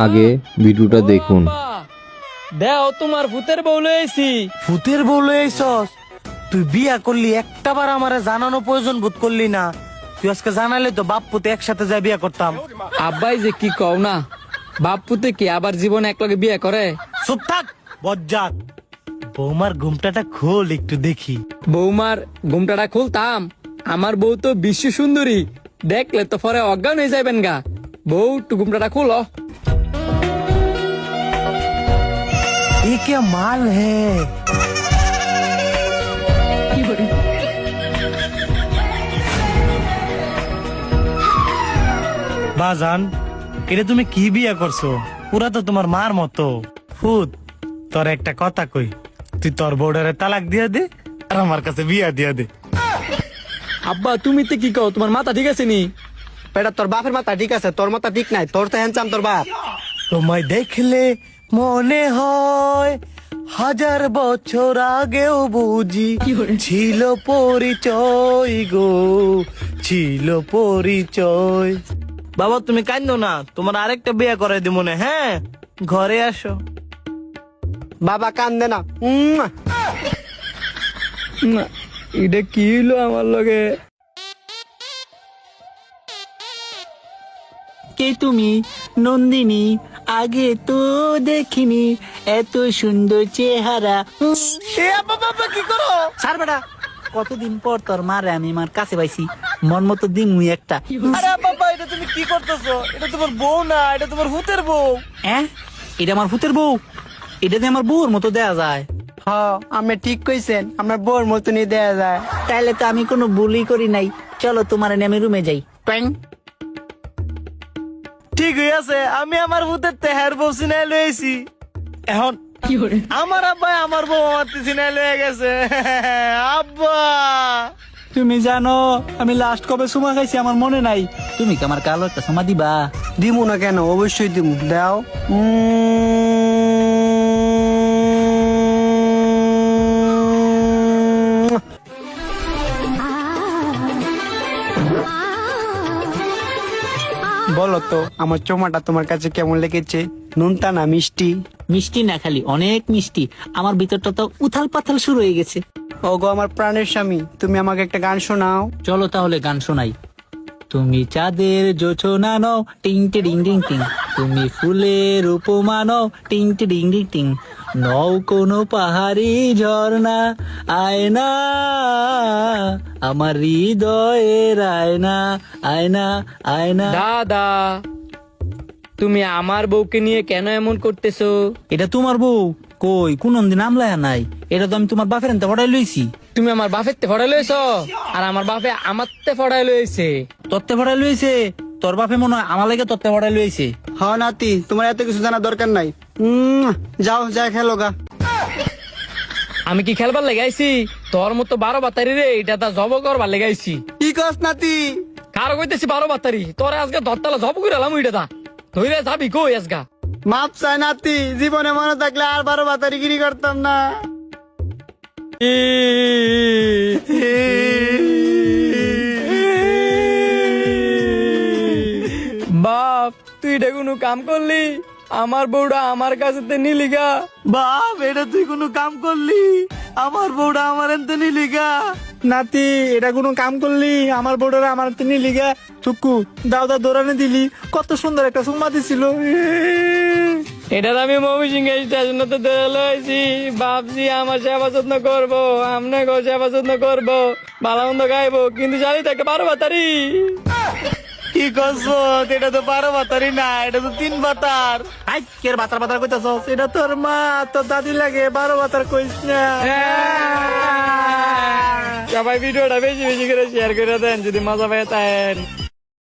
আগে ভিডিওটা দেখুন। দেও তোমার ভূতের বউ লইছি। ভূতের বউ লইছস? তুই বিয়া করলি, একটা বার আমারে জানানো প্রয়োজন বোধ করলি না? তুই আজকে জানালে তো বাপ পুতে একসাথে যাই বিয়া করতাম। আব্বাই যে কি কও না, বাপ পুতে কি আবার জীবনে একলগে বিয়ে করে? চুপ থাক বজ্জাত। বৌমার ঘুমটাটা খোল একটু দেখি। বৌমার ঘুমটাটা খুলতাম? আমার বউ তো বিশ্ব সুন্দরী, দেখলে তো পরে অজ্ঞান হয়ে যাবেন গা। বউ একটু ঘুমটাটা খুলো। ये क्या माल है? বাজান, এটা তুমি কি বিয়া করছো? পুরা তো তোমার মার মতো। ফুত, তোর একটা কথা কই, তুই তোর বউডারে তালাক দিয়া দে আর আমার কাছে বিয়া দিয়া দে। আব্বা তুমি তো কি কও, তোমার মাথা ঠিক আছে নি? বেটা তোর বাপের মাথা ঠিক আছে, তোর মাথা ঠিক নাই। তোর তো হ্যান্ডসাম তোর বাপ। তোমায় দেখলে মনে হয় হাজার বছর আগেও বুঝি ছিল পরিচয় গো, ছিল পরিচয়। বাবা তুমি কান্দো না, তোমার আরেকটা বিয়ে করে দিব না। হ্যাঁ, ঘরে আসো। বাবা কান্দে না। না, এটা কি হইলো আমার লগে? কে তুমি? নন্দিনী, আগে তো দেখিনি এত সুন্দর চেহারা। বাবা কি করো? স্যার বেটা, কতদিন পর তোর মারে আমি আমার কাছে পাইছি, মন মতো দিন মুই একটা। আরে বাবা, এটা তুমি কি করতেছো? এটা তোমার বউ না, এটা তোমার ভূতের বউ। হ্যাঁ, এটা আমার ভূতের বউ? এটা দিয়ে আমার বউর মতো দেয়া যায়? হ্যাঁ, আমি ঠিক কইছেন, আমার বউর মতনই দেয়া যায়। তাইলে তো আমি কোনো ভুলই করি নাই। চলো তোমার নিয়ে আমি রুমে যাই। ট্যাং। ঠিক হয়ে আছে, আমি আমার ভূতের তেহার বউ সিনাই লইছি। এখন আমার আব্বা আমার বউ আমার সিনাই লয়ে গেছে। আব্বা, তুমি জানো আমি লাস্ট কবে সুমা খাইছি? আমার মনে নাই। তুমি কি আমার কালো একটা সুমা দিবা? দিমু না কেন, অবশ্যই দিমু। দাও। বলো তো আমার চোমাটা তোমার কাছে কেমন লেগেছে? নুনটা না মিষ্টি? মিষ্টি না, খালি অনেক মিষ্টি। আমার ভিতরটা তো উথাল পাথাল শুরু হয়ে গেছে। ওগো আমার প্রাণের স্বামী, তুমি আমাকে একটা গান শোনাও। চলো তাহলে গান শোনাই। তুমি চাঁদের জোছনা নও, টিং টিং টিং টিং। তুমি ফুলের উপমা নও, টিং টিং টিং টিং। নও কোনো পাহাড়ি ঝর্ণা, আয়না আমার হৃদয়ের আয়না, আয়না আয়না। দাদা, তুমি আমার বউকে নিয়ে কেন এমন করতেছো? এটা তোমার বউ? কই, কোন নাম লায়া নাই। এটা তো আমি তোমার বাপের আনতে পড়াই লইছি। তুমি আমার বাপের তে ফড়াই লইছ, আর আমার বাপে আমার তে ফড়াই লইছে। তত্ত্বে পড়াই লইছে? তোর বাপে মনে হয় আমার লাগে তত্ত্বে পড়াই লইছে। হ্যাঁ নাতি, তোমার এত কিছু জানার দরকার নাই। যাও, যা খেলো গা। আমি কি খেলবার লেগাইছি? তোর মতো 12 বাতারি রে, এটা তা জব করবার লেগাইছি। কি কস নাতি? কারো কইতেছি 12 বাতারি, তোরে আজকে ধরতালা জব করে এলাম। ওইটা তা ধইরে যাবি কই আজকা? মাপ চাই নাতি, জীবনে মনে থাকলে আর 12 বাতারিগিরি করতাম না। বাপ, তুই এটা কোনো কাম করলি? আমার বউটা আমার কাছে নিলিগা। বাপ, এটা তুই কোনো কাম করলি? আমার বউটা আমার এনতে নিলি গা। নাতি, এটা কোনো কাম করলি? আমার বোর্ডারে আমার তিনি লিগা চুক্কু দাউদা দৌড়ানে দিলি। কত সুন্দর একটা সুম্মা দিছিল। এটা আমি ময়মনসিংহ স্টেশনে তো ধরে লইছি, ভাবছি আমার সেবা যত্ন করবো, আপনাকে সেবা যত্ন করবো, ভালো মন্দ খাইবো, কিন্তু জানি তো একটা 12 বাতারি। কি করছো? এটা তো 12 বাতারি না, এটা তো 3 বাতার। আই কের বাতার বাতার কইতাছস? এটা তোর মা, তোর দাদি লাগে। 12 বাতার কইস না। সবাই ভিডিওটা বেশি বেশি করে শেয়ার করে দেন যদি মজা পেয়ে থাকেন।